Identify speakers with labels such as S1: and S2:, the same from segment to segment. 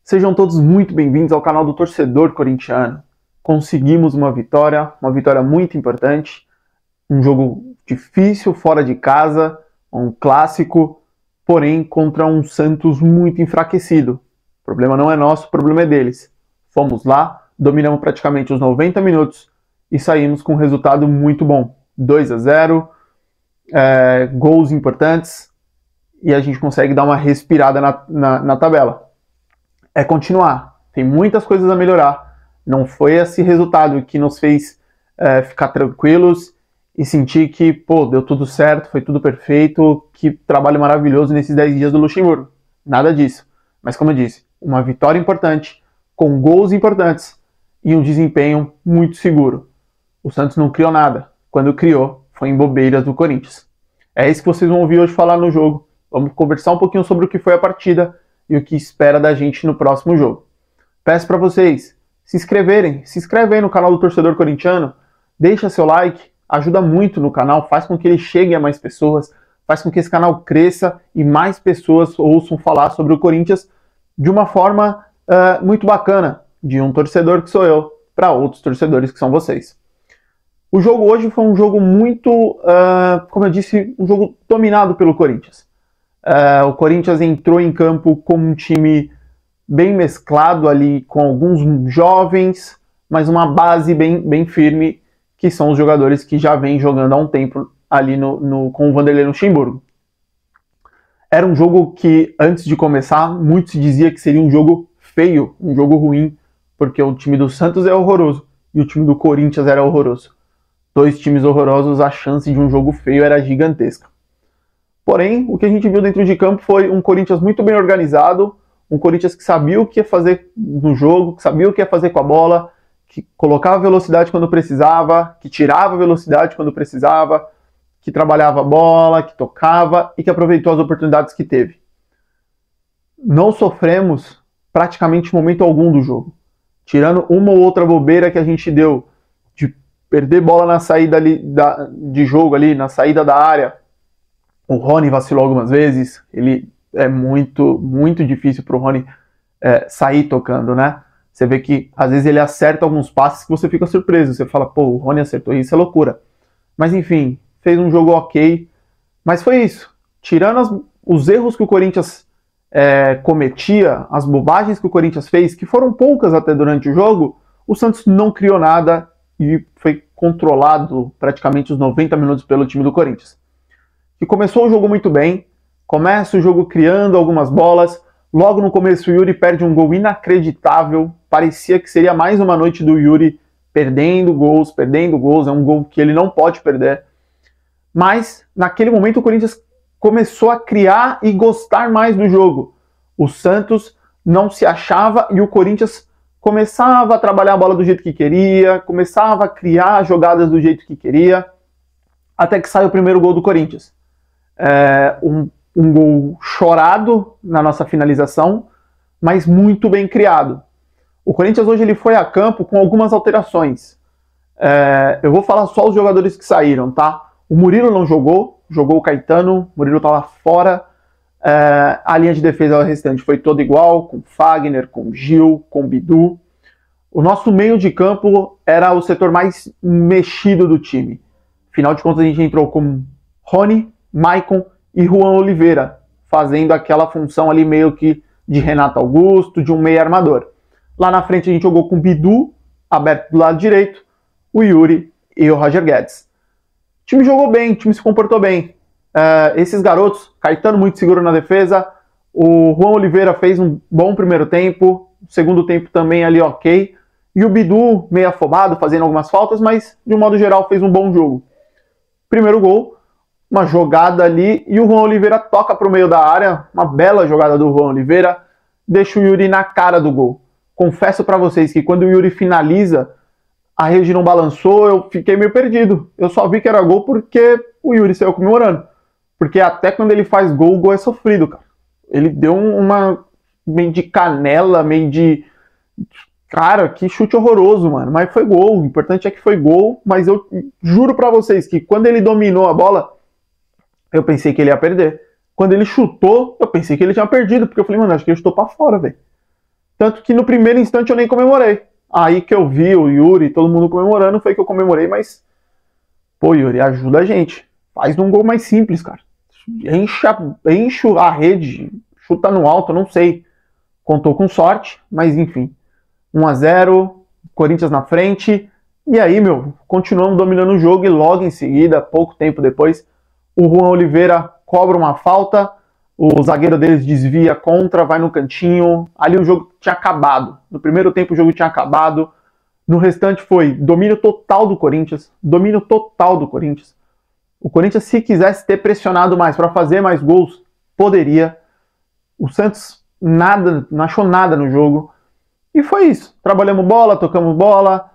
S1: Sejam todos muito bem-vindos ao canal do Torcedor Corintiano. Conseguimos uma vitória muito importante, um jogo difícil fora de casa, um clássico, porém contra um Santos muito enfraquecido. O problema não é nosso, o problema é deles. Fomos lá, dominamos praticamente os 90 minutos e saímos com um resultado muito bom. 2-0, gols importantes e a gente consegue dar uma respirada na tabela. É continuar. Tem muitas coisas a melhorar. Não foi esse resultado que nos fez ficar tranquilos e sentir que, deu tudo certo, foi tudo perfeito, que trabalho maravilhoso nesses 10 dias do Luxemburgo. Nada disso. Mas como eu disse, uma vitória importante, com gols importantes e um desempenho muito seguro. O Santos não criou nada. Quando criou, foi em bobeiras do Corinthians. É isso que vocês vão ouvir hoje falar no jogo. Vamos conversar um pouquinho sobre o que foi a partida e o que espera da gente no próximo jogo. Peço para vocês se inscreve aí no canal do Torcedor Corintiano, deixa seu like, ajuda muito no canal, faz com que ele chegue a mais pessoas, faz com que esse canal cresça e mais pessoas ouçam falar sobre o Corinthians de uma forma muito bacana, de um torcedor que sou eu, para outros torcedores que são vocês. O jogo hoje foi um jogo muito, como eu disse, um jogo dominado pelo Corinthians. O Corinthians entrou em campo como um time bem mesclado ali, com alguns jovens, mas uma base bem firme, que são os jogadores que já vêm jogando há um tempo ali com o Vanderlei Luxemburgo. Era um jogo que, antes de começar, muito se dizia que seria um jogo feio, um jogo ruim, porque o time do Santos é horroroso e o time do Corinthians era horroroso. Dois times horrorosos, a chance de um jogo feio era gigantesca. Porém, o que a gente viu dentro de campo foi um Corinthians muito bem organizado, um Corinthians que sabia o que ia fazer no jogo, que sabia o que ia fazer com a bola, que colocava velocidade quando precisava, que tirava velocidade quando precisava, que trabalhava a bola, que tocava e que aproveitou as oportunidades que teve. Não sofremos praticamente momento algum do jogo, tirando uma ou outra bobeira que a gente deu de perder bola na saída ali de jogo, ali na saída da área. O Rony vacilou algumas vezes, ele é muito difícil para o Rony sair tocando, né? Você vê que às vezes ele acerta alguns passes que você fica surpreso, você fala, o Rony acertou isso, é loucura. Mas enfim, fez um jogo ok, mas foi isso. Tirando os erros que o Corinthians cometia, as bobagens que o Corinthians fez, que foram poucas até durante o jogo, o Santos não criou nada e foi controlado praticamente os 90 minutos pelo time do Corinthians. Que começou o jogo muito bem, começa o jogo criando algumas bolas, logo no começo o Yuri perde um gol inacreditável, parecia que seria mais uma noite do Yuri perdendo gols, é um gol que ele não pode perder. Mas naquele momento o Corinthians começou a criar e gostar mais do jogo. O Santos não se achava e o Corinthians começava a trabalhar a bola do jeito que queria, começava a criar jogadas do jeito que queria, até que sai o primeiro gol do Corinthians. Um gol chorado na nossa finalização, mas muito bem criado. O Corinthians hoje ele foi a campo com algumas alterações. Eu vou falar só os jogadores que saíram, tá? O Murilo não jogou o Caetano, o Murilo estava fora. A linha de defesa restante foi toda igual, com Fagner, com Gil, com Bidu. O nosso meio de campo era o setor mais mexido do time. Afinal de contas, a gente entrou com Rony, Maicon e Juan Oliveira, fazendo aquela função ali meio que de Renato Augusto, de um meio armador. Lá na frente a gente jogou com Bidu, aberto do lado direito, o Yuri e o Roger Guedes. O time jogou bem, o time se comportou bem. Esses garotos, Caetano muito seguro na defesa, o Juan Oliveira fez um bom primeiro tempo, segundo tempo também ali ok, e o Bidu meio afobado, fazendo algumas faltas, mas de um modo geral fez um bom jogo. Primeiro gol, uma jogada ali, e o Juan Oliveira toca para o meio da área, uma bela jogada do Juan Oliveira, deixa o Yuri na cara do gol. Confesso para vocês que quando o Yuri finaliza, a rede não balançou, eu fiquei meio perdido. Eu só vi que era gol porque o Yuri saiu comemorando. Porque até quando ele faz gol, o gol é sofrido, cara. Ele deu uma meio de canela, meio de... Cara, que chute horroroso, mano. Mas foi gol. O importante é que foi gol. Mas eu juro pra vocês que quando ele dominou a bola, eu pensei que ele ia perder. Quando ele chutou, eu pensei que ele tinha perdido. Porque eu falei, mano, acho que ele chutou pra fora, velho. Tanto que no primeiro instante eu nem comemorei. Aí que eu vi o Yuri, todo mundo comemorando, foi que eu comemorei, mas... Pô, Yuri, ajuda a gente. Faz um gol mais simples, cara. Enche a rede, chuta no alto, não sei. Contou com sorte, mas enfim. 1-0, Corinthians na frente. E aí, continuamos dominando o jogo e logo em seguida, pouco tempo depois, o Juan Oliveira cobra uma falta, o zagueiro deles desvia contra, vai no cantinho. Ali o jogo tinha acabado. No primeiro tempo o jogo tinha acabado. No restante foi domínio total do Corinthians. Domínio total do Corinthians. O Corinthians, se quisesse ter pressionado mais para fazer mais gols, poderia. O Santos não achou nada no jogo. E foi isso. Trabalhamos bola, tocamos bola.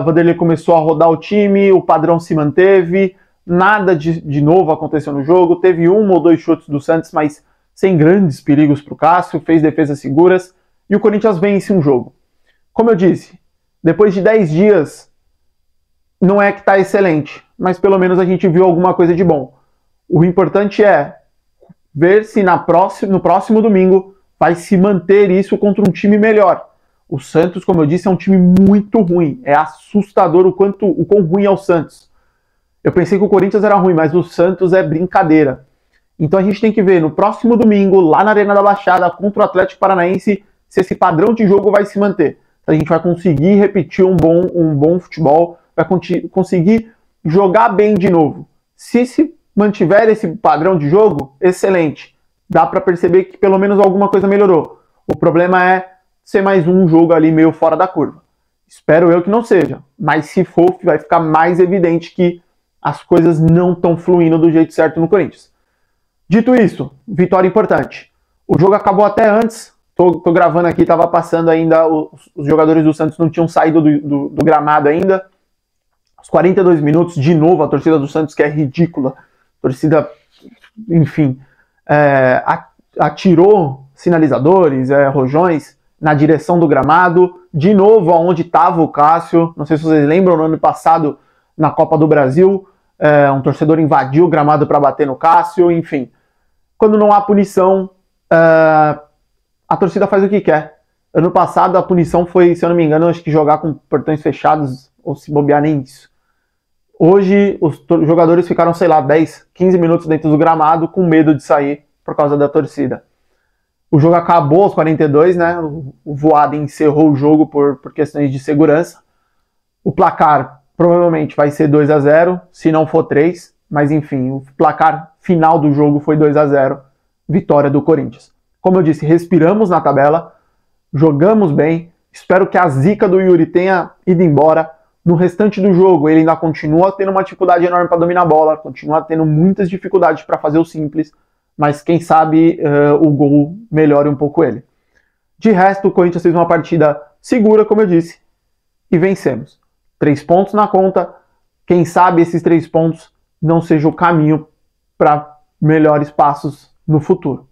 S1: O Vanderlei começou a rodar o time, o padrão se manteve. Nada de novo aconteceu no jogo. Teve 1 ou 2 chutes do Santos, mas sem grandes perigos para o Cássio. Fez defesas seguras. E o Corinthians vence um jogo. Como eu disse, depois de 10 dias, não é que está excelente, mas pelo menos a gente viu alguma coisa de bom. O importante é ver se no próximo domingo vai se manter isso contra um time melhor. O Santos, como eu disse, é um time muito ruim. É assustador o quão ruim é o Santos. Eu pensei que o Corinthians era ruim, mas o Santos é brincadeira. Então a gente tem que ver no próximo domingo, lá na Arena da Baixada, contra o Atlético Paranaense, se esse padrão de jogo vai se manter. A gente vai conseguir repetir um bom futebol, vai conseguir jogar bem de novo. Se mantiver esse padrão de jogo, excelente. Dá para perceber que pelo menos alguma coisa melhorou. O problema é ser mais um jogo ali meio fora da curva. Espero eu que não seja, mas se for, vai ficar mais evidente que as coisas não estão fluindo do jeito certo no Corinthians. Dito isso, vitória importante. O jogo acabou até antes. Tô gravando aqui, tava passando ainda, os jogadores do Santos não tinham saído do gramado ainda. Aos 42 minutos, de novo, a torcida do Santos, que é ridícula. A torcida, enfim, atirou sinalizadores, rojões na direção do gramado. De novo, aonde estava o Cássio. Não sei se vocês lembram, no ano passado, na Copa do Brasil, um torcedor invadiu o gramado para bater no Cássio. Enfim, quando não há punição... a torcida faz o que quer. Ano passado a punição foi, se eu não me engano, acho que jogar com portões fechados, ou se bobear nem isso. Hoje os jogadores ficaram, sei lá, 10, 15 minutos dentro do gramado com medo de sair por causa da torcida. O jogo acabou aos 42, né? O Voaden encerrou o jogo por questões de segurança. O placar provavelmente vai ser 2-0, se não for 3, mas enfim, o placar final do jogo foi 2-0, vitória do Corinthians. Como eu disse, respiramos na tabela, jogamos bem, espero que a zica do Yuri tenha ido embora. No restante do jogo, ele ainda continua tendo uma dificuldade enorme para dominar a bola, continua tendo muitas dificuldades para fazer o simples, mas quem sabe o gol melhore um pouco ele. De resto, o Corinthians fez uma partida segura, como eu disse, e vencemos. 3 pontos na conta, quem sabe esses 3 pontos não sejam o caminho para melhores passos no futuro.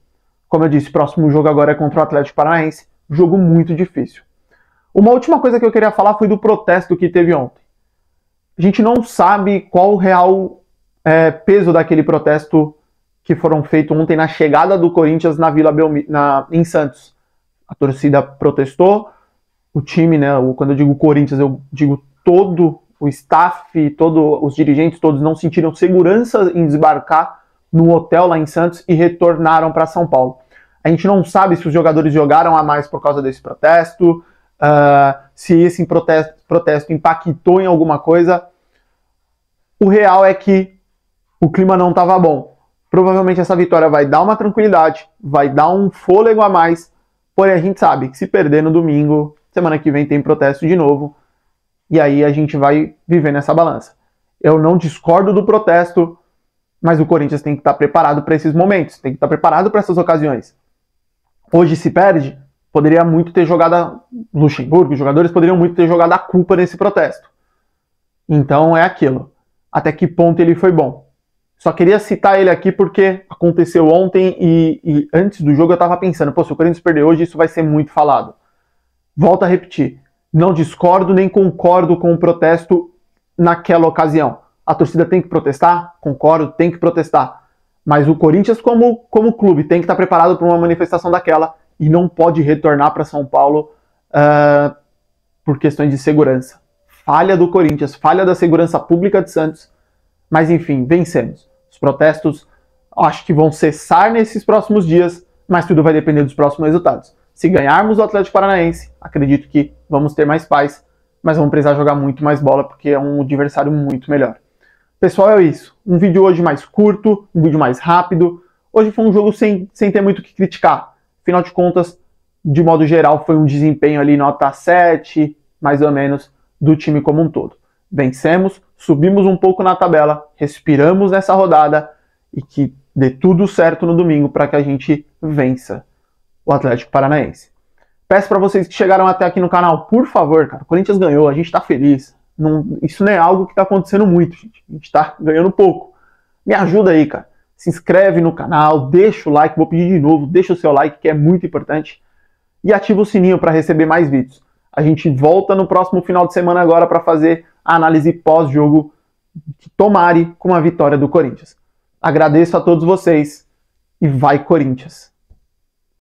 S1: Como eu disse, o próximo jogo agora é contra o Atlético Paranaense. Jogo muito difícil. Uma última coisa que eu queria falar foi do protesto que teve ontem. A gente não sabe qual o real peso daquele protesto que foram feito ontem na chegada do Corinthians na Vila em Santos. A torcida protestou, o time, né? Quando eu digo Corinthians, eu digo todo o staff, todos os dirigentes, todos não sentiram segurança em desembarcar no hotel lá em Santos e retornaram para São Paulo. A gente não sabe se os jogadores jogaram a mais por causa desse protesto, se esse protesto impactou em alguma coisa. O real é que o clima não estava bom. Provavelmente essa vitória vai dar uma tranquilidade, vai dar um fôlego a mais, porém a gente sabe que se perder no domingo, semana que vem tem protesto de novo, e aí a gente vai viver nessa balança. Eu não discordo do protesto, mas o Corinthians tem que estar preparado para esses momentos, tem que estar preparado para essas ocasiões. Hoje se perde, poderia muito ter jogado Luxemburgo, os jogadores poderiam muito ter jogado a culpa nesse protesto. Então é aquilo. Até que ponto ele foi bom? Só queria citar ele aqui porque aconteceu ontem e antes do jogo eu estava pensando, se o Corinthians perder hoje, isso vai ser muito falado. Volto a repetir, não discordo nem concordo com o protesto naquela ocasião. A torcida tem que protestar? Concordo, tem que protestar. Mas o Corinthians, como clube, tem que estar preparado para uma manifestação daquela e não pode retornar para São Paulo por questões de segurança. Falha do Corinthians, falha da segurança pública de Santos, mas enfim, vencemos. Os protestos acho que vão cessar nesses próximos dias, mas tudo vai depender dos próximos resultados. Se ganharmos o Atlético Paranaense, acredito que vamos ter mais paz, mas vamos precisar jogar muito mais bola, porque é um adversário muito melhor. Pessoal, é isso. Um vídeo hoje mais curto, um vídeo mais rápido. Hoje foi um jogo sem ter muito o que criticar. Afinal de contas, de modo geral, foi um desempenho ali nota 7, mais ou menos, do time como um todo. Vencemos, subimos um pouco na tabela, respiramos nessa rodada e que dê tudo certo no domingo para que a gente vença o Atlético Paranaense. Peço para vocês que chegaram até aqui no canal, por favor, cara, o Corinthians ganhou, a gente tá feliz. Isso não é algo que tá acontecendo muito, gente. A gente tá ganhando pouco. Me ajuda aí, cara. Se inscreve no canal, deixa o like, vou pedir de novo, deixa o seu like, que é muito importante. E ativa o sininho para receber mais vídeos. A gente volta no próximo final de semana agora para fazer a análise pós-jogo que tomare com a vitória do Corinthians. Agradeço a todos vocês e vai Corinthians!